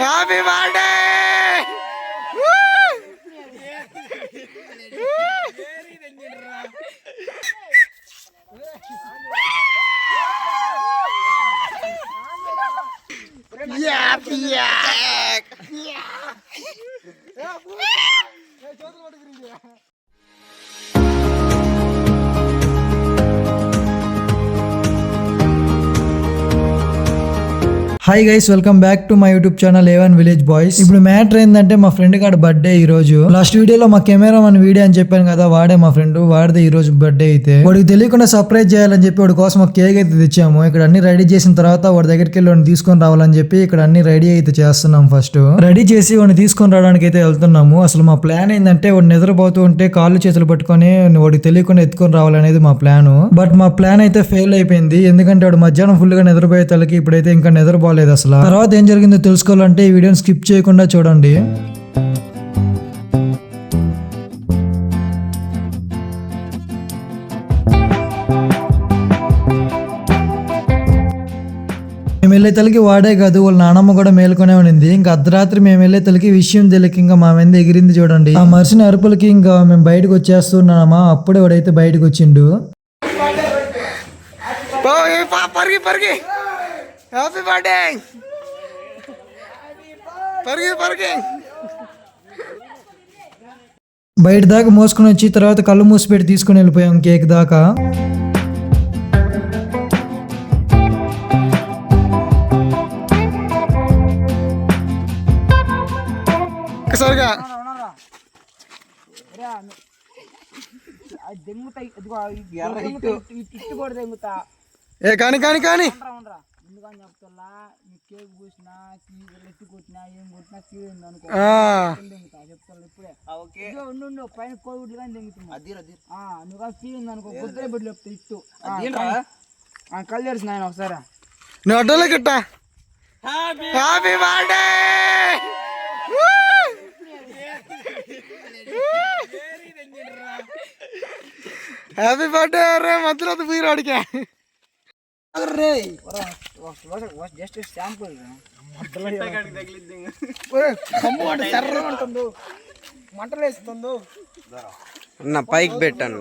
Happy birthday hi guys, welcome back to my YouTube channel A1 village boys. ఇప్పుడు matter ఏంటంటే మా friend గారి birthday ఈ రోజు. లాస్ట్ వీడియోలో మా కెమెరా మన వీడియో అని చెప్పాను కదా, వాడే మా ఫ్రెండ్, వాడితే ఈ రోజు బర్త్డే. అయితే వాడికి తెలియకుండా సర్ప్రైజ్ చేయాలని చెప్పి వాడి కోసం ఒక కేక్ అయితే తెచ్చాము. ఇక్కడ అన్ని రెడీ చేసిన తర్వాత వాడి దగ్గరికి వెళ్ళి వాడిని తీసుకొని రావాలని చెప్పి ఇక్కడ అన్ని రెడీ అయితే చేస్తున్నాం. ఫస్ట్ రెడీ చేసి వాడిని తీసుకొని రావడానికి అయితే వెళ్తున్నాము. అసలు మా ప్లాన్ ఏంటంటే వాడు నిద్రపోతూ ఉంటే కాళ్ళు చేతులు పట్టుకొని వాడికి తెలియకుండా ఎత్తుకొని రావాలనేది మా ప్లాన్. బట్ మా ప్లాన్ అయితే ఫెయిల్ అయిపోయింది. ఎందుకంటే వాడు మధ్యాహ్నం ఫుల్ గా నిద్రపోయే తలకి ఇప్పుడైతే ఇంకా నిద్రపోలేదు. అసలు తర్వాత ఏం జరిగిందో తెలుసుకోవాలంటే ఈ వీడియోని స్కిప్ చేయకుండా చూడండి. మేము వెళ్ళే తలకి వాడే కాదు, వాళ్ళ నానమ్మ కూడా మేలుకొనే ఉండింది. ఇంకా అర్ధరాత్రి మేము వెళ్ళే తలకి విషయం తెలియక ఇంకా మా మీద ఎగిరింది చూడండి. ఆ మరిసిన అరుపులకి ఇంకా మేము బయటకు వచ్చేస్తున్నామా, అప్పుడే వాడైతే బయటకు వచ్చిండు. హ్యాపీ బర్త్డే బయట దాకా మోసుకొని వచ్చి తర్వాత కళ్ళు మూసి పెట్టి తీసుకుని వెళ్ళిపోయాం కేక్ దాకా. కానీ కానీ కానీ చెప్తా కేక్ పూసినా ఎత్తి కొట్టినా ఏం కొట్టినా తీరింది అనుకో చెప్తా ఇప్పుడే ఉండు పైన కోవిడ్లు కానీ తెంగుతున్నా నువ్వు కానీ తీరింది అనుకో పొద్దున బిడ్డలు చెప్తా ఇట్టు కళ్ళు తెరిచిన ఆయన ఒకసారి నువ్వు అడ్డలో గిట్టా హ్యాపీ బర్త్డే హ్యాపీ బర్త్డే రే మధ్యలో పోయిరాడికే జస్ట్ శాంపుల్ మంటలు వేస్తుందో నా పైకి పెట్టాను.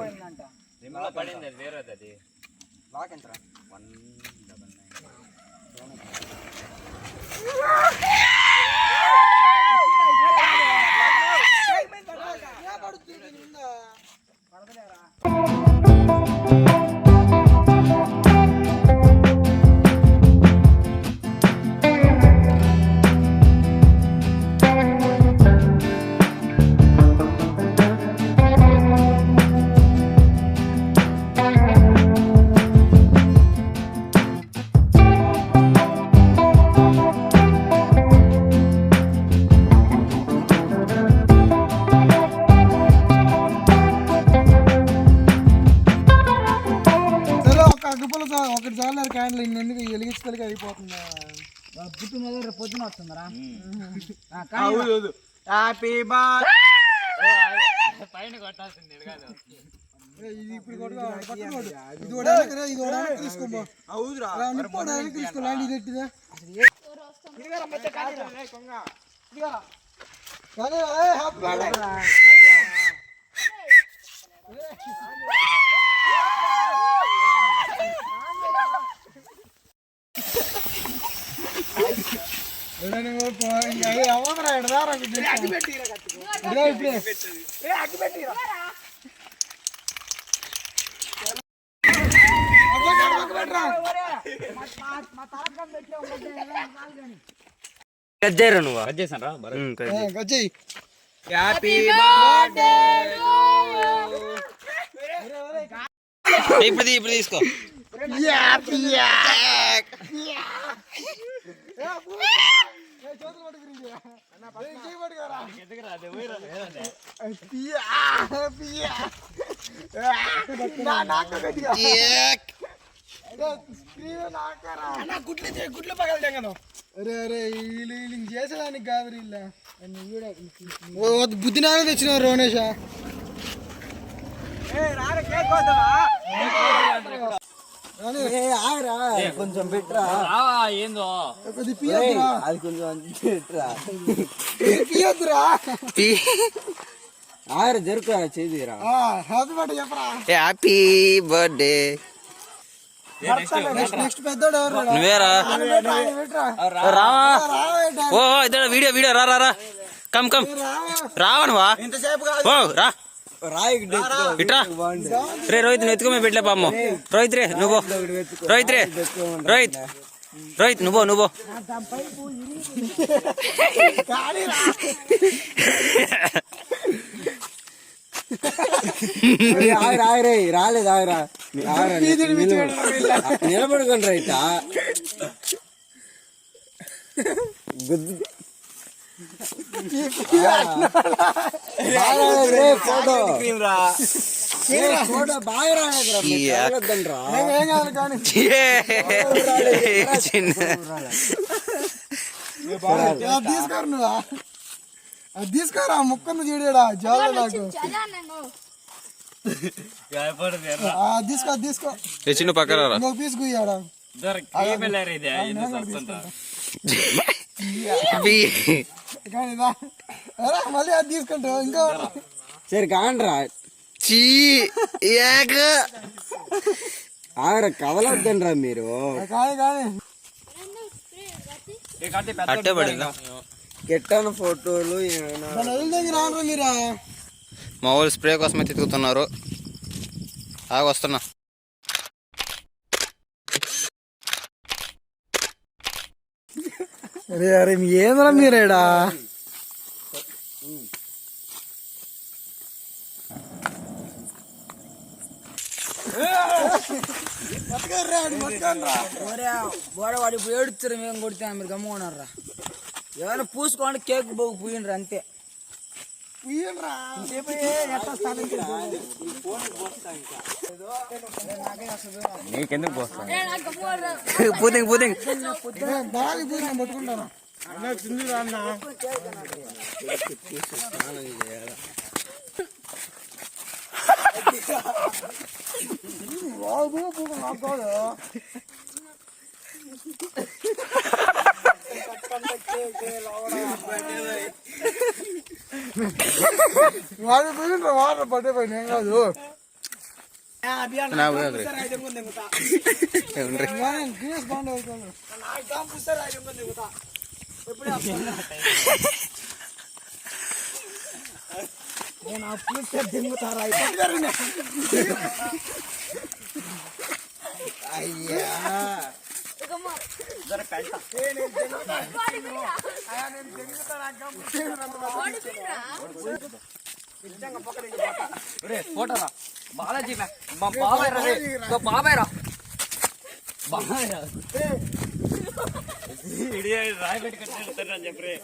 ఒకటి చాలా క్యాండిల్ ఎందుకు వెలిగించగలిగి అయిపోతుంది. పుట్టిన పొద్దున వస్తుందరా హ్యాపీ పైన కొట్టాల్సింది ఇది ఇప్పుడు తీసుకోండి ఇది ఎట్టిదా గజ్జేరా నువ్వు గజ్జేసాను రా గజ్జేయి. హ్యాపీ బర్త్డే ఇప్పుడు తీసుకో. గుడ్లు పగలటాం కదా. అరే అరే వీళ్ళు చేసేదానికి కాదు బుద్ధి నానే తెచ్చినారు రోనేష. కొంచెం పెట్టరా ఏందో కొద్ది పియ్యద్దురా అది కొంచెం పెట్టరా పియ్యద్దురా ఆగరా జరుకురా చేదిరా హ్యాపీ బర్త్డే చెప్పరా హ్యాపీ బర్త్డే నెక్స్ట్ పెద్దోడు ఎవరు నువ్వేరా రావా ఓ ఇద్దరు వీడియో వీడియో రా రా రా కమ్ కమ్ రావనువా ఓ రా ఇట్రా రే రోహిత్ నువ్వు ఎత్తుకోమే పెట్టలే పాము రోహిత్ రే నువ్వు రోహిత్ రే రోహిత్ రోహిత్ నువ్వు ఆగరే రాలేదు ఆగరా నిలబడుకోండి రైతా గుద్దు ఫోటో ఫోటో బాగా రాలేదురా ఏం కాదు కానీ అది తీసుకోరు నువ్వు అది తీసుకోరా ముక్కను చూడాడా జాల నాకు తీసుకో చిన్న పక్కన రా ఇంకొక పీస్ గుయ్యాడా కానీ మళ్ళీ అది తీసుకుంటావు ఇంకో సరే కాండ్రా చీ ఏక ఆగరా కవలొద్దండి రా మీరు కానీ కానీ అట్టే పడిందా కెట్టాను ఫోటోలు ఏమైనా దాని వదిలింది రాను మీరా మా వాళ్ళు స్ప్రే కోసమే తిరుగుతున్నారు ఆగ వస్తున్నా అరే అరే ఏంద్రా మీరేడా వాడు ఇప్పుడు ఏడుస్తారు మేము కొడితే మీరు గమ్ముకున్నారా ఏమైనా పూసుకోండి కేక్ బాగు పూయండి అంతే నీకెందుకు పోస్తాను పూతింగ్ పూతింగ్ బాగా పూసిన పట్టుకుంటాను వాడు పోయిండ్రా వాటర్ పట్టే పోయిన ఏం కాదు గిన్నెస్ బాగుండే నేను అప్పుడు దింగుతారా అయ్యా ఫోటోరా బాలాజీ మా బాబాయ్ రా బాబాయ్ రా బాబాయ్ రా రాయి పెట్టుకుంటాను చెప్పరే